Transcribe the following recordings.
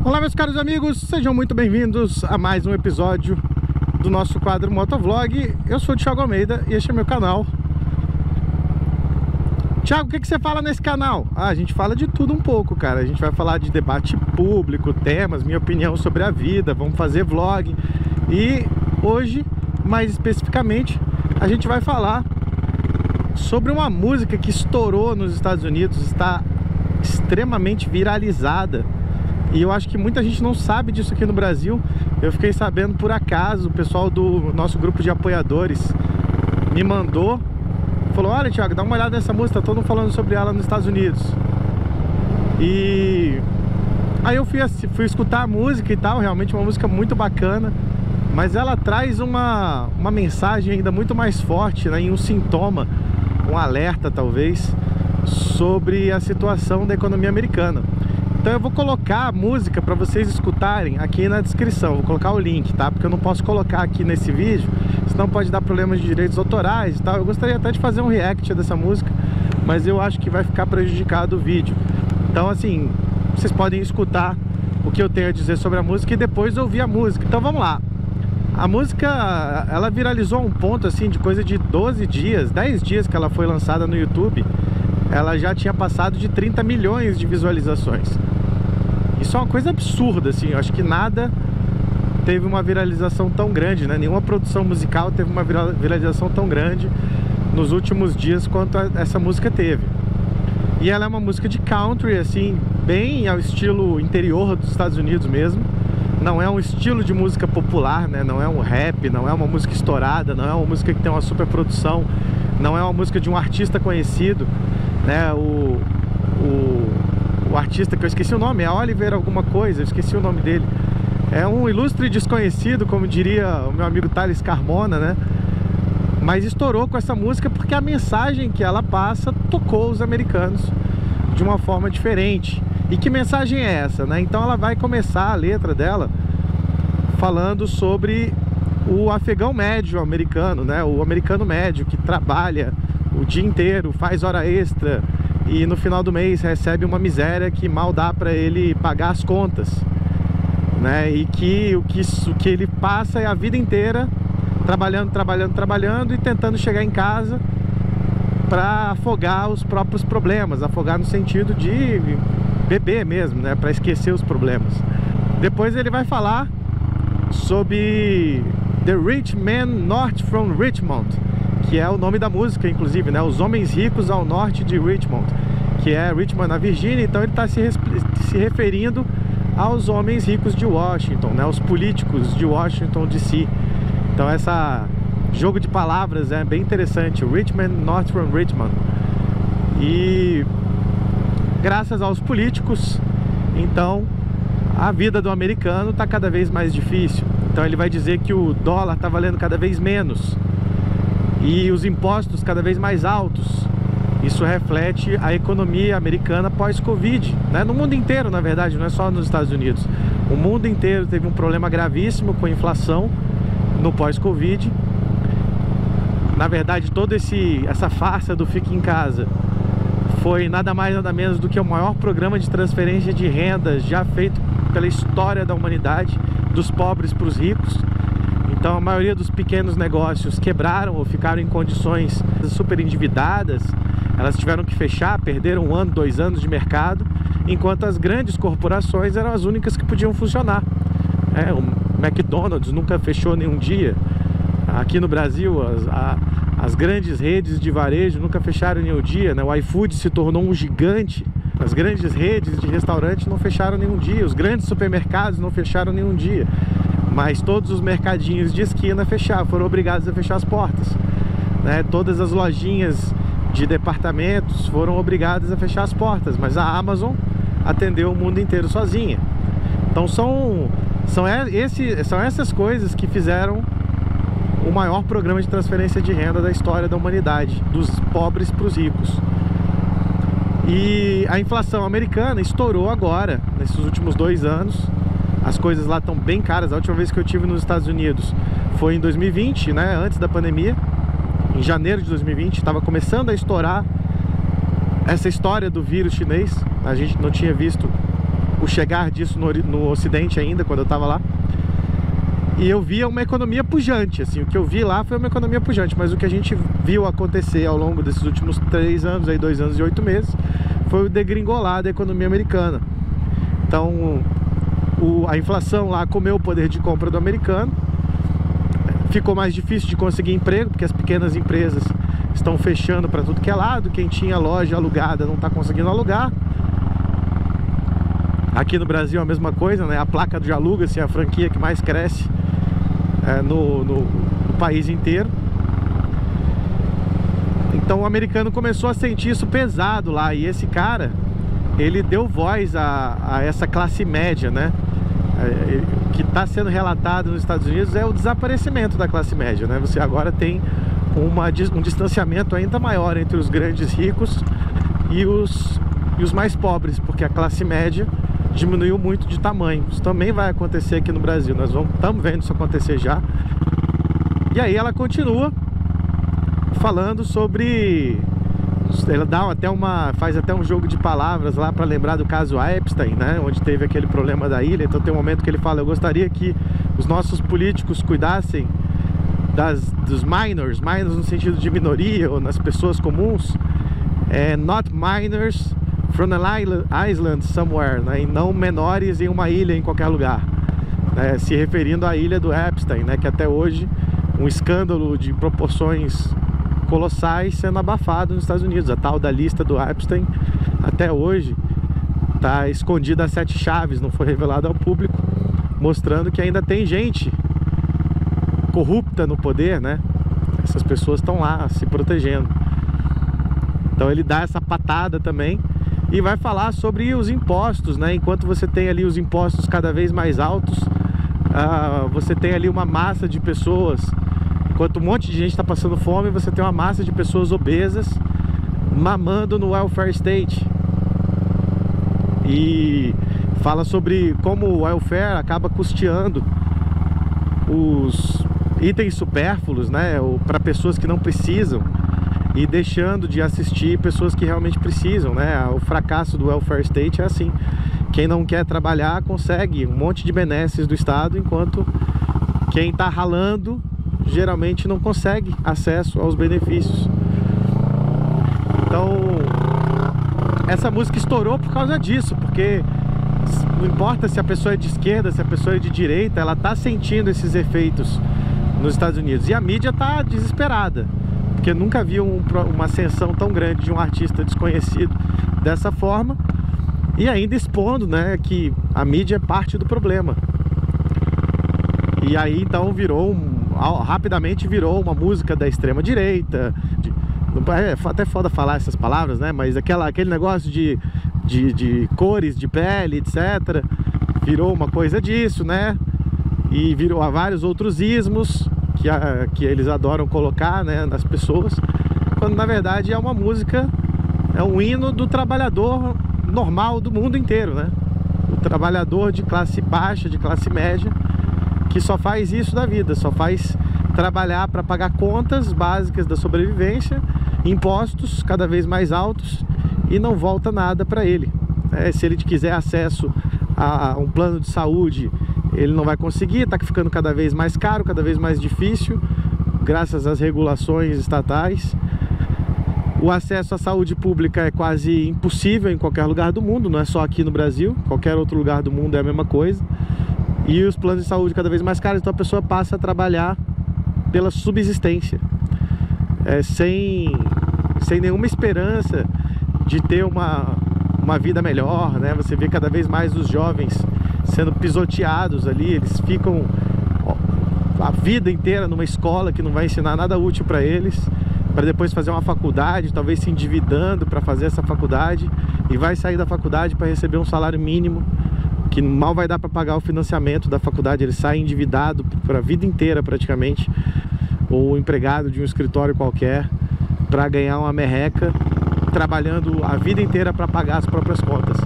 Olá, meus caros amigos, sejam muito bem-vindos a mais um episódio do nosso quadro Motovlog. Eu sou o Thiago Almeida e este é meu canal. Thiago, o que você fala nesse canal? A gente fala de tudo um pouco, cara. A gente vai falar de debate público, temas, minha opinião sobre a vida, vamos fazer vlog. E hoje, mais especificamente, a gente vai falar sobre uma música que estourou nos Estados Unidos, está extremamente viralizada. E eu acho que muita gente não sabe disso aqui no Brasil. Eu fiquei sabendo por acaso, o pessoal do nosso grupo de apoiadores me mandou, falou: olha, Thiago, dá uma olhada nessa música, tá todo mundo falando sobre ela nos Estados Unidos. E aí eu fui escutar a música e tal, realmente uma música muito bacana, mas ela traz uma mensagem ainda muito mais forte, né, e um sintoma, um alerta talvez, sobre a situação da economia americana. Então eu vou colocar a música para vocês escutarem aqui na descrição, vou colocar o link, tá? Porque eu não posso colocar aqui nesse vídeo, senão pode dar problemas de direitos autorais e tal. Eu gostaria até de fazer um react dessa música, mas eu acho que vai ficar prejudicado o vídeo. Então assim, vocês podem escutar o que eu tenho a dizer sobre a música e depois ouvir a música. Então vamos lá. A música, ela viralizou a um ponto assim de coisa de 12 dias, 10 dias que ela foi lançada no YouTube. Ela já tinha passado de 30 milhões de visualizações. Isso é uma coisa absurda, assim. Eu acho que nada teve uma viralização tão grande, né? Nenhuma produção musical teve uma viralização tão grande nos últimos dias quanto essa música teve. E ela é uma música de country, assim, bem ao estilo interior dos Estados Unidos mesmo. Não é um estilo de música popular, né? Não é um rap, não é uma música estourada, não é uma música que tem uma super produção, não é uma música de um artista conhecido, né? O artista que eu esqueci o nome, é Oliver alguma coisa, eu esqueci o nome dele. É um ilustre desconhecido, como diria o meu amigo Thales Carmona, né? Mas estourou com essa música porque a mensagem que ela passa tocou os americanos de uma forma diferente. E que mensagem é essa, né? Então ela vai começar a letra dela falando sobre o afegão médio americano, né? O americano médio que trabalha o dia inteiro, faz hora extra e no final do mês recebe uma miséria que mal dá para ele pagar as contas, né? E que o que ele passa é a vida inteira trabalhando e tentando chegar em casa para afogar os próprios problemas, afogar no sentido de beber mesmo, né? Para esquecer os problemas. Depois ele vai falar sobre The Rich Man North from Richmond, que é o nome da música, inclusive, né? Os homens ricos ao norte de Richmond, que é Richmond, na Virgínia. Então ele está se referindo aos homens ricos de Washington, né? Os políticos de Washington DC. Então essa jogo de palavras é bem interessante, Richmond, North from Richmond. E graças aos políticos, então a vida do americano está cada vez mais difícil. Então ele vai dizer que o dólar está valendo cada vez menos e os impostos cada vez mais altos. Isso reflete a economia americana pós-Covid, né? No mundo inteiro, na verdade, não é só nos Estados Unidos. O mundo inteiro teve um problema gravíssimo com a inflação no pós-Covid. Na verdade, toda essa farsa do Fique em Casa foi nada mais nada menos do que o maior programa de transferência de rendas já feito pela história da humanidade, dos pobres para os ricos. Então a maioria dos pequenos negócios quebraram ou ficaram em condições super endividadas. Elas tiveram que fechar, perderam 1 ano, 2 anos de mercado, enquanto as grandes corporações eram as únicas que podiam funcionar. O McDonald's nunca fechou nenhum dia. Aqui no Brasil, as grandes redes de varejo nunca fecharam nenhum dia, né? O iFood se tornou um gigante. As grandes redes de restaurantes não fecharam nenhum dia. Os grandes supermercados não fecharam nenhum dia. Mas todos os mercadinhos de esquina foram obrigados a fechar as portas, né? Todas as lojinhas de departamentos foram obrigadas a fechar as portas. Mas a Amazon atendeu o mundo inteiro sozinha. Então são essas coisas que fizeram o maior programa de transferência de renda da história da humanidade, dos pobres para os ricos. E a inflação americana estourou agora, nesses últimos 2 anos. As coisas lá estão bem caras. A última vez que eu estive nos Estados Unidos foi em 2020, né, antes da pandemia. Em janeiro de 2020, estava começando a estourar essa história do vírus chinês. A gente não tinha visto o chegar disso no Ocidente ainda, quando eu estava lá. E eu via uma economia pujante, assim, o que eu vi lá foi uma economia pujante, mas o que a gente viu acontecer ao longo desses últimos 3 anos, aí 2 anos e 8 meses, foi o degringolar da economia americana. Então, a inflação lá comeu o poder de compra do americano, ficou mais difícil de conseguir emprego, porque as pequenas empresas estão fechando para tudo que é lado, quem tinha loja alugada não está conseguindo alugar. Aqui no Brasil a mesma coisa, né? A placa de aluga-se é a franquia que mais cresce no país inteiro. Então o americano começou a sentir isso pesado lá. E esse cara, ele deu voz a essa classe média, né? O que está sendo relatado nos Estados Unidos é o desaparecimento da classe média, né? Você agora tem um distanciamento ainda maior entre os grandes ricos e os mais pobres, porque a classe média diminuiu muito de tamanho. Isso também vai acontecer aqui no Brasil. Nós estamos vendo isso acontecer já. E aí ela continua falando sobre... Ela faz até um jogo de palavras lá para lembrar do caso Epstein, né? Onde teve aquele problema da ilha. Então tem um momento que ele fala: eu gostaria que os nossos políticos cuidassem dos minors no sentido de minoria, ou nas pessoas comuns, not minors from an island somewhere, né? E não menores em uma ilha em qualquer lugar, né? Se referindo à ilha do Epstein, né? Que até hoje um escândalo de proporções colossais sendo abafado nos Estados Unidos. A tal da lista do Epstein até hoje está escondida a 7 chaves, não foi revelada ao público, mostrando que ainda tem gente corrupta no poder, né? Essas pessoas estão lá se protegendo. Então ele dá essa patada também e vai falar sobre os impostos, né? Enquanto você tem ali os impostos cada vez mais altos, você tem ali uma massa de pessoas. Enquanto um monte de gente está passando fome, você tem uma massa de pessoas obesas mamando no welfare state. E fala sobre como o welfare acaba custeando os itens supérfluos, né, para pessoas que não precisam, e deixando de assistir pessoas que realmente precisam, né? O fracasso do welfare state é assim: quem não quer trabalhar consegue um monte de benesses do Estado, enquanto quem está ralando geralmente não consegue acesso aos benefícios. Então essa música estourou por causa disso, porque não importa se a pessoa é de esquerda, se a pessoa é de direita, ela está sentindo esses efeitos nos Estados Unidos. E a mídia está desesperada, porque nunca viu uma ascensão tão grande de um artista desconhecido dessa forma, e ainda expondo, né, que a mídia é parte do problema. E aí então rapidamente virou uma música da extrema direita. É até foda falar essas palavras, né? Mas aquele negócio de cores de pele, etc., virou uma coisa disso, né? E virou a vários outros ismos que eles adoram colocar, né, nas pessoas, quando na verdade é uma música, é um hino do trabalhador normal do mundo inteiro, né? O trabalhador de classe baixa, de classe média, que só faz isso da vida, só faz trabalhar para pagar contas básicas da sobrevivência, impostos cada vez mais altos, e não volta nada para ele. Se ele quiser acesso a um plano de saúde, ele não vai conseguir, está ficando cada vez mais caro, cada vez mais difícil, graças às regulações estatais. O acesso à saúde pública é quase impossível em qualquer lugar do mundo, não é só aqui no Brasil, qualquer outro lugar do mundo é a mesma coisa. E os planos de saúde cada vez mais caros, então a pessoa passa a trabalhar pela subsistência, sem nenhuma esperança de ter uma vida melhor, né? Você vê cada vez mais os jovens sendo pisoteados ali, eles ficam a vida inteira numa escola que não vai ensinar nada útil para eles, para depois fazer uma faculdade, talvez se endividando para fazer essa faculdade, e vai sair da faculdade para receber um salário mínimo, que mal vai dar para pagar o financiamento da faculdade. Ele sai endividado para a vida inteira praticamente, ou empregado de um escritório qualquer, para ganhar uma merreca, trabalhando a vida inteira para pagar as próprias contas.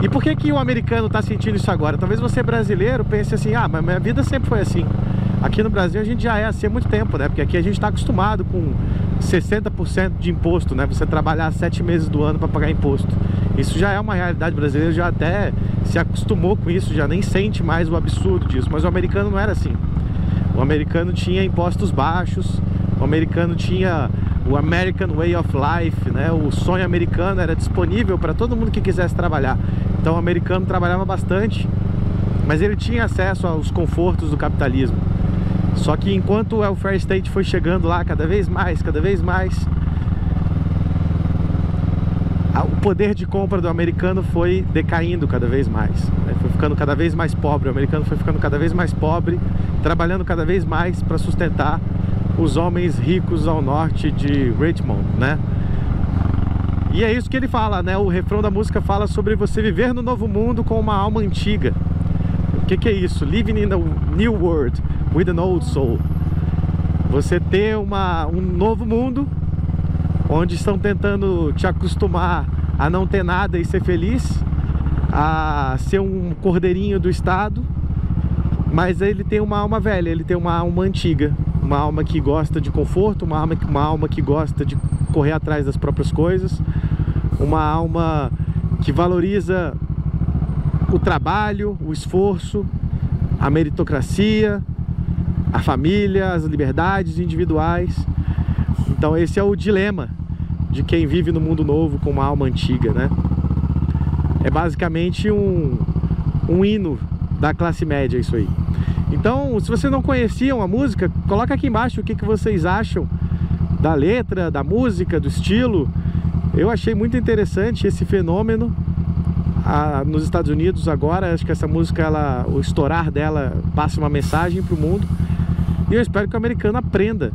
E por que o americano está sentindo isso agora? Talvez você brasileiro pense assim: ah, mas minha vida sempre foi assim. Aqui no Brasil a gente já é assim há muito tempo, né? Porque aqui a gente está acostumado com 60% de imposto, né? Você trabalhar 7 meses do ano para pagar imposto. Isso já é uma realidade brasileira, já até se acostumou com isso, já nem sente mais o absurdo disso. Mas o americano não era assim. O americano tinha impostos baixos, o americano tinha o American Way of Life, né? O sonho americano era disponível para todo mundo que quisesse trabalhar. Então o americano trabalhava bastante, mas ele tinha acesso aos confortos do capitalismo. Só que enquanto o welfare state foi chegando lá cada vez mais, o poder de compra do americano foi decaindo cada vez mais, né? Foi ficando cada vez mais pobre. O americano foi ficando cada vez mais pobre, trabalhando cada vez mais para sustentar os homens ricos ao norte de Richmond, né? E é isso que ele fala, né? O refrão da música fala sobre você viver no novo mundo com uma alma antiga. O que é isso? Living in a new world with an old soul. Você ter um novo mundo onde estão tentando te acostumar a não ter nada e ser feliz, a ser um cordeirinho do Estado, mas ele tem uma alma velha, ele tem uma alma antiga, uma alma que gosta de conforto, uma alma que gosta de correr atrás das próprias coisas, uma alma que valoriza o trabalho, o esforço, a meritocracia, a família, as liberdades individuais. Então esse é o dilema de quem vive no mundo novo com uma alma antiga, né? É basicamente um hino da classe média isso aí. Então, se vocês não conheciam a música, coloca aqui embaixo o que vocês acham da letra, da música, do estilo. Eu achei muito interessante esse fenômeno nos Estados Unidos agora. Acho que essa música, o estourar dela passa uma mensagem para o mundo. E eu espero que o americano aprenda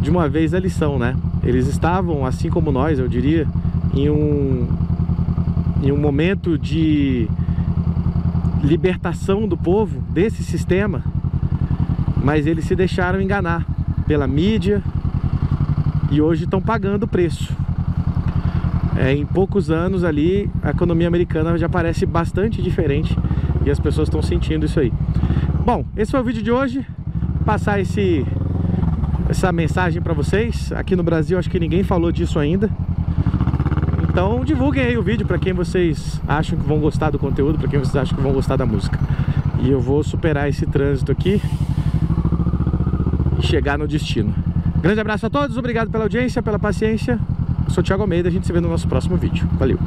de uma vez a lição, né? Eles estavam, assim como nós, eu diria, em um momento de libertação do povo desse sistema, mas eles se deixaram enganar pela mídia e hoje estão pagando o preço. Em poucos anos ali, a economia americana já parece bastante diferente e as pessoas estão sentindo isso aí. Bom, esse foi o vídeo de hoje. Passar essa mensagem para vocês. Aqui no Brasil acho que ninguém falou disso ainda. Então divulguem aí o vídeo para quem vocês acham que vão gostar do conteúdo, para quem vocês acham que vão gostar da música. E eu vou superar esse trânsito aqui e chegar no destino. Grande abraço a todos, obrigado pela audiência, pela paciência. Eu sou o Thiago Almeida, a gente se vê no nosso próximo vídeo. Valeu!